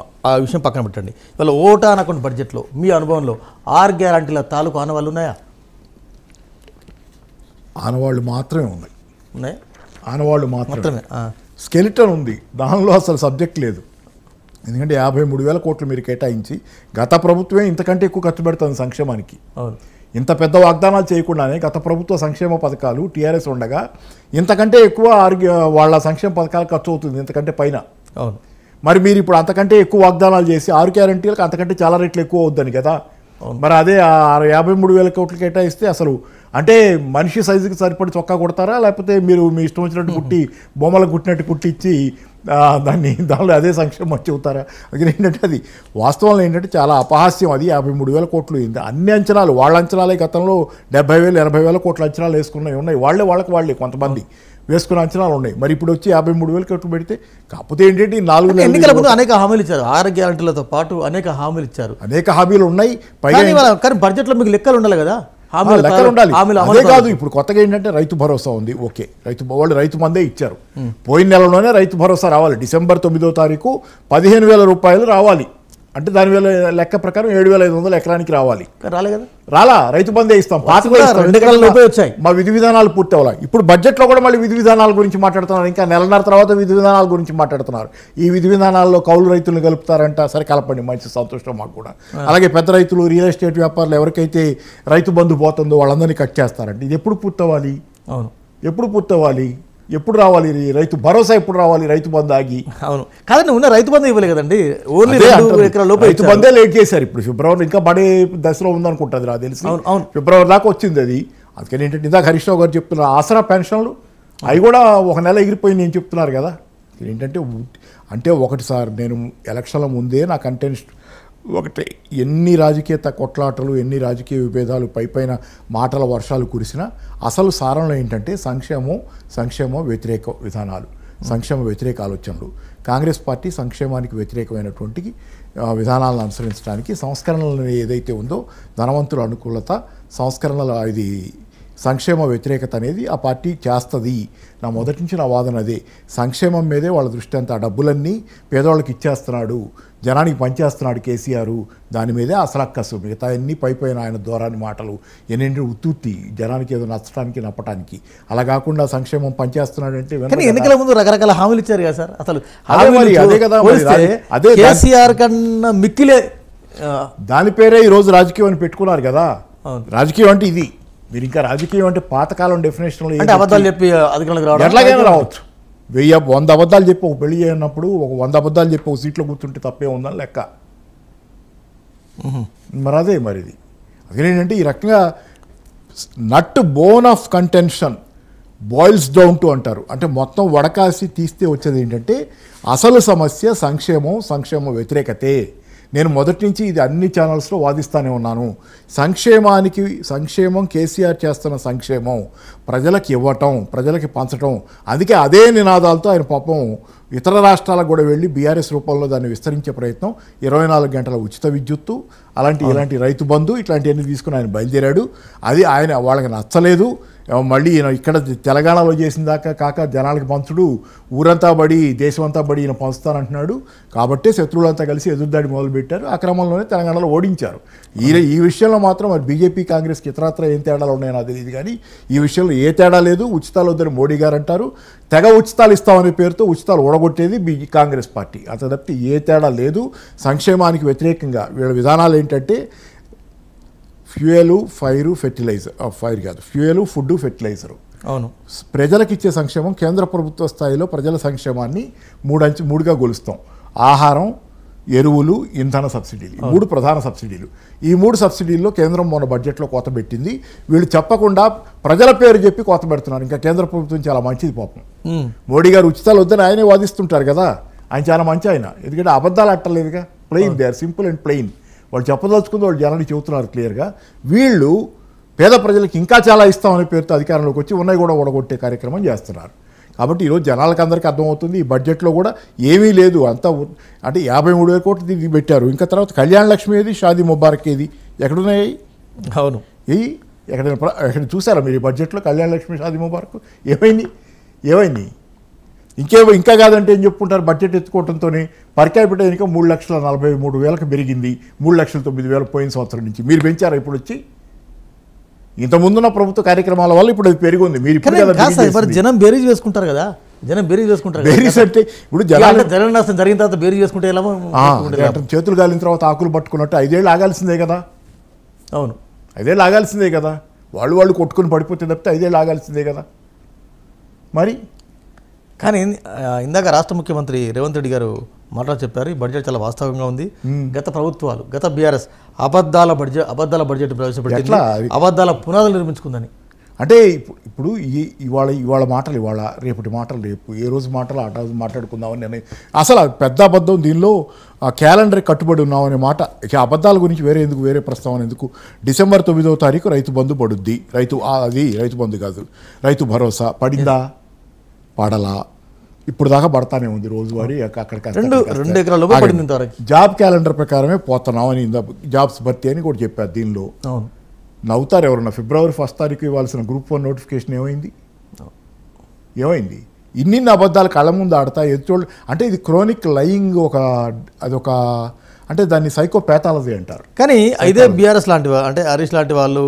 ఆ విషయం పక్కన పెట్టండి. ఇవాళ ఓటా అకౌంట్ బడ్జెట్లో మీ అనుభవంలో 6 గ్యారంటీల తాలూకు ఆనవాళ్ళు ఉన్నాయా? ఆనవాళ్ళు మాత్రమే ఉన్నాయి. ఉన్నాయి, ఆనవాళ్ళు మాత్రమే. ఆ. స్కెలిటన్ ఉంది, దానిలో అసలు సబ్జెక్ట్ లేదు. ఎందుకంటే 53,000 కోట్లు మీరు కేటాయించి గత ప్రభుత్వమే ఇంతకంటే ఎక్కువ ఖర్చు పెడుతుంది సంక్షేమానికి. అవును, ఇంత పెద్ద వాగ్దానాలు చేయకుండానే గత ప్రభుత్వ సంక్షేమ పథకాలు టీఆర్ఎస్ ఉండగా ఇంతకంటే ఎక్కువ వాళ్ళ సంక్షేమ పథకాలు ఖర్చు అవుతుంది, ఇంతకంటే పైన. అవును, మరి మీరు ఇప్పుడు అంతకంటే ఎక్కువ వాగ్దానాలు చేసి 6 గ్యారంటీలకు అంతకంటే చాలా రెట్లు ఎక్కువ అవుద్దని కదా. మరి అదే 53,000 కోట్లు కేటాయిస్తే అసలు అంటే మనిషి సైజుకి సరిపడి చొక్కా కొడతారా, లేకపోతే మీరు మీ ఇష్టం వచ్చినట్టు కుట్టి బొమ్మలకు కుట్టినట్టు కుట్టించి దానిలో అదే సంక్షేమం చెబుతారా? అది ఏంటంటే అది వాస్తవంలో ఏంటంటే చాలా అపహాస్యం. అది 53,000 కోట్లు అన్ని అంచనాలు వాళ్ళ అంచనాలే. గతంలో 70,000 80,000 కోట్ల అంచనాలు వేసుకున్నవి ఉన్నాయి. వాళ్ళే కొంతమంది వేసుకున్న అంచనాలు ఉన్నాయి. మరి ఇప్పుడు వచ్చి 53,000 కోట్లు పెడితే కాకపోతే ఏంటంటే 4 ఎన్నికల ముందు అనేక హామీలు ఇచ్చారు. 6 గ్యారంటీలతో పాటు అనేక హామీలు ఇచ్చారు. అనేక హామీలు ఉన్నాయి. కానీ బడ్జెట్లో మీకు లెక్కలు ఉండాలి కదా, లెక్కలు ఉండాలి. అదే కాదు, ఇప్పుడు కొత్తగా ఏంటంటే రైతు భరోసా ఉంది. ఓకే, వాళ్ళు రైతు మందే ఇచ్చారు. పోయిన నెలలోనే రైతు భరోసా రావాలి. డిసెంబర్ 9వ తారీఖు 15,000 రూపాయలు రావాలి. అంటే దాని లెక్క ప్రకారం 7,500 ఎకరానికి రావాలి. రాలే కదా, రాలా. రైతు బందే ఇస్తాం, వచ్చాయి. మా విధి విధానాలు పూర్తి అవ్వాలి. ఇప్పుడు బడ్జెట్లో కూడా మళ్ళీ విధి విధానాల గురించి మాట్లాడుతున్నారు. ఇంకా నెలన్నర తర్వాత విధి విధానాల గురించి మాట్లాడుతున్నారు. ఈ విధి విధానాల్లో కౌలు రైతులను కలుపుతారంట. సరే, కలపండి, మంచి సంతోషం మాకు కూడా. అలాగే పెద్ద రైతులు, రియల్ ఎస్టేట్ వ్యాపారులు ఎవరికైతే రైతు బంధు పోతుందో వాళ్ళందరినీ కట్ చేస్తారంట. ఇది ఎప్పుడు పూర్తవ్వాలి? అవును, ఎప్పుడు పూర్తవ్వాలి? ఎప్పుడు రావాలి రైతు భరోసా? ఎప్పుడు రావాలి రైతు బంధు ఆగి? అవును, కాదండి, ఉన్న రైతు బంధు ఇవ్వలేదు కదండి. ఓన్లీ రైతు బంధే లేట్ చేశారు. ఇప్పుడు ఫిబ్రవరి ఇంకా పడే దశలో ఉందనుకుంటుంది నాకు తెలిసి. ఫిబ్రవరి దాకా వచ్చింది అది. అందుకని ఏంటంటే ఇందాక హరీష్ రావు గారు చెప్తున్నారు, ఆసరా పెన్షన్లు అవి కూడా ఒక నెల ఎగిరిపోయి నేను చెప్తున్నారు కదా. ఏంటంటే ఒకటి సార్, నేను ఎలక్షన్ల ముందే నా కంటెంట్ ఒకటే, ఎన్ని రాజకీయ కొట్లాటలు, ఎన్ని రాజకీయ విభేదాలు, పైపైన మాటల వర్షాలు కురిసినా అసలు సారంలో ఏంటంటే సంక్షేమం వ్యతిరేక విధానాలు, సంక్షేమ వ్యతిరేక ఆలోచనలు. కాంగ్రెస్ పార్టీ సంక్షేమానికి వ్యతిరేకమైనటువంటి విధానాలను అనుసరించడానికి సంస్కరణలు ఏదైతే ఉందో, ధనవంతుల అనుకూలత, సంస్కరణల ఇది సంక్షేమ వ్యతిరేకత అనేది ఆ పార్టీ చేస్తుంది. నా మొదటి నుంచి నా వాదన అదే. సంక్షేమం మీదే వాళ్ళ దృష్టి అంతా. డబ్బులన్నీ పేదవాళ్ళకి ఇచ్చేస్తున్నాడు, జనానికి పనిచేస్తున్నాడు కేసీఆర్, దాని మీదే అసలు అక్కసు. మిగతా అన్ని పైపోయిన ఆయన ద్వారాని మాటలు ఎన్నింటి ఉత్తుత్తి, జనానికి ఏదో నచ్చడానికి నప్పటానికి. అలా కాకుండా సంక్షేమం పనిచేస్తున్నాడు అంటే ఎన్నికల ముందు రకరకాల హామీలు ఇచ్చారు కదా సార్. అసలు అదే కదా, అదే కేసీఆర్ కన్నా మిక్కిలే. దాని పేరే ఈరోజు రాజకీయం అని పెట్టుకున్నారు కదా. రాజకీయం అంటే ఇది. మీరు ఇంకా రాజకీయం అంటే పాతకాలం డెఫినేషన్లో అబద్ధాలు చెప్పి అధికారులకు రావడం, ఎట్లాగైనా రావచ్చు. 100 అబద్ధాలు చెప్పి ఒక పెళ్లి చేయనప్పుడు 100 అబద్ధాలు చెప్పి ఒక సీట్లో కూర్చుంటే తప్పే ఉందని లెక్క. మరి అదే ఇది అదేంటంటే ఈ రకంగా nut bone of contention boils down to అంటారు. అంటే మొత్తం వడకాసి తీస్తే వచ్చేది ఏంటంటే అసలు సమస్య సంక్షేమ వ్యతిరేకతే. నేను మొదటి నుంచి ఇది అన్ని ఛానల్స్లో వాదిస్తూనే ఉన్నాను. సంక్షేమం కేసీఆర్ చేస్తున్న సంక్షేమం ప్రజలకు ఇవ్వటం, ప్రజలకి పంచటం. అందుకే అదే నినాదాలతో ఆయన పాపం ఇతర రాష్ట్రాలకు కూడా వెళ్ళి బీఆర్ఎస్ రూపంలో దాన్ని విస్తరించే ప్రయత్నం, 24 గంటల ఉచిత విద్యుత్తు, ఇలాంటి రైతు బంధు, ఇట్లాంటివన్నీ తీసుకుని ఆయన బయలుదేరాడు. అది ఆయన వాళ్ళకి నచ్చలేదు. మళ్ళీ ఈయన ఇక్కడ తెలంగాణలో చేసిన దాకా కాక జనాలకు పంచుడు, ఊరంతా బడి, దేశమంతా బడి ఈయన పంచుతానంటున్నాడు. కాబట్టే శత్రువులంతా కలిసి ఎదురుదాడి మొదలుపెట్టారు. ఆ క్రమంలోనే తెలంగాణలో ఓడించారు. ఈ విషయంలో మాత్రం మరి బీజేపీ కాంగ్రెస్కి ఇతరత్ర ఏం తేడాలు ఉన్నాయో నాకు తెలియదు, కానీ ఈ విషయంలో ఏ తేడా లేదు. ఉచితాలు వద్దని మోడీ గారు అంటారు. తెగ ఉచితాలు ఇస్తామనే పేరుతో ఉచితాలు ఓడగొట్టేది కాంగ్రెస్ పార్టీ. అంత తప్పితే ఏ తేడా లేదు. సంక్షేమానికి వ్యతిరేకంగా వీళ్ళ విధానాలు ఏంటంటే ఫ్యూయలు, ఫుడ్, ఫెర్టిలైజరు. అవును, ప్రజలకు ఇచ్చే సంక్షేమం కేంద్ర ప్రభుత్వ స్థాయిలో ప్రజల సంక్షేమాన్ని మూడుగా గొలుస్తాం. ఆహారం, ఎరువులు, ఇంధన సబ్సిడీలు, 3 ప్రధాన సబ్సిడీలు. ఈ 3 సబ్సిడీల్లో కేంద్రం మొన్న బడ్జెట్లో కోత పెట్టింది. వీళ్ళు చెప్పకుండా ప్రజల పేరు చెప్పి కోత పెడుతున్నారు. ఇంకా కేంద్ర ప్రభుత్వం చాలా మంచిది పాపం. మోడీ గారు ఉచితాలు వద్దని ఆయనే వాదిస్తుంటారు కదా. ఆయన చాలా మంచి ఆయన. ఎందుకంటే అబద్ధాలు అట్టలేదుగా. Plain, they are simple and plain. వాళ్ళు చెప్పదలుచుకుంది వాళ్ళు జనాన్ని చెబుతున్నారు క్లియర్గా. వీళ్ళు పేద ప్రజలకు ఇంకా చాలా ఇస్తామనే పేరుతో అధికారంలోకి వచ్చి ఉన్నాయి కూడా ఓడగొట్టే కార్యక్రమం చేస్తున్నారు. కాబట్టి ఈరోజు జనాలకు అందరికీ అర్థమవుతుంది. ఈ బడ్జెట్లో కూడా ఏమీ లేదు. అంతా అంటే 53,000 కోట్లు దీనికి పెట్టారు. ఇంకా తర్వాత కళ్యాణ లక్ష్మి ఏది, షాదీ ముబారక్ ఏది, ఎక్కడున్నాయి? అవును, ఎక్కడ చూసారా మీరు ఈ బడ్జెట్లో కళ్యాణ లక్ష్మి, షాదీ ముబారక్? ఏమైంది? ఇంకా కాదంటే ఏం చెప్పుకుంటారు, బడ్జెట్ ఎత్తుకోవడంతో పర్ క్యాపిటల్ ఇన్కమ్ 3,43,000 పెరిగింది, 3,09,000 పోయిన సంవత్సరం నుంచి. మీరు పెంచారా ఇప్పుడు వచ్చి? ఇంతకుముందున్న ప్రభుత్వ కార్యక్రమాల వల్ల ఇప్పుడు అది పెరిగి ఉంది. మీరు ఇప్పుడు కదా కాదు సార్, మరి జనం బేరీజ్ వేసుకుంటారు కదా, జనం బేరీజ్ వేసుకుంటారు కదా. బేరీస్ అంటే ఇప్పుడు జనం నష్టం జరిగిన తర్వాత బేరీజ్ వేసుకుంటే ఎలా? చేతులు గాలిన తర్వాత ఆకులు పట్టుకున్నట్టు 5 ఏళ్ళు ఆగాల్సిందే కదా. అవును, 5 ఏళ్ళు ఆగాల్సిందే కదా. వాళ్ళు కొట్టుకుని పడిపోతే తప్పితే 5 ఏళ్ళు ఆగాల్సిందే కదా. మరి కానీ ఇందాక రాష్ట్ర ముఖ్యమంత్రి రేవంత్ రెడ్డి గారు మాటలు చెప్పారు, ఈ బడ్జెట్ చాలా వాస్తవంగా ఉంది. గత ప్రభుత్వాలు, గత బీఆర్ఎస్ అబద్ధాల బడ్జెట్ ప్రవేశపెట్టింది, అబద్ధాల పునాదులు నిర్మించుకుందని. అంటే ఇప్పుడు ఇవాళ మాటలు ఇవాళ, రేపటి మాటలు రేపు, ఏ రోజు మాటలు ఆ రోజు మాట్లాడుకుందామని నేను అసలు పెద్ద అబద్ధం. దీనిలో క్యాలెండర్ కట్టుబడి ఉన్నామనే మాట. ఇక అబద్ధాల గురించి వేరే ప్రస్తావన ఎందుకు? డిసెంబర్ 9వ తారీఖు రైతు బంధు పడుద్ది. రైతు బంధు కాదు, రైతు భరోసా పడిందా? పడలా. ఇప్పుడు దాకా పడతానే ఉంది రోజువారీ. అక్కడికి 2 ఎకరాల పడింది. జాబ్ క్యాలెండర్ ప్రకారమే పోతున్నాం అని జాబ్స్ భర్తీ అని కూడా చెప్పారు. దీనిలో నవ్వుతారు ఎవరన్నా. ఫిబ్రవరి 1వ తారీఖు ఇవ్వాల్సిన గ్రూప్ 1 నోటిఫికేషన్ ఏమైంది? ఇన్ని అబద్ధాలు కళ్ళ ముందు ఆడతా ఎదుచోళ్ళు. అంటే ఇది క్రోనిక్ లయింగ్, అదొక అంటే దాన్ని సైకోపాథాలజీ అంటారు. కానీ ఇదే బీఆర్ఎస్ లాంటి అంటే హరీష్ లాంటి వాళ్ళు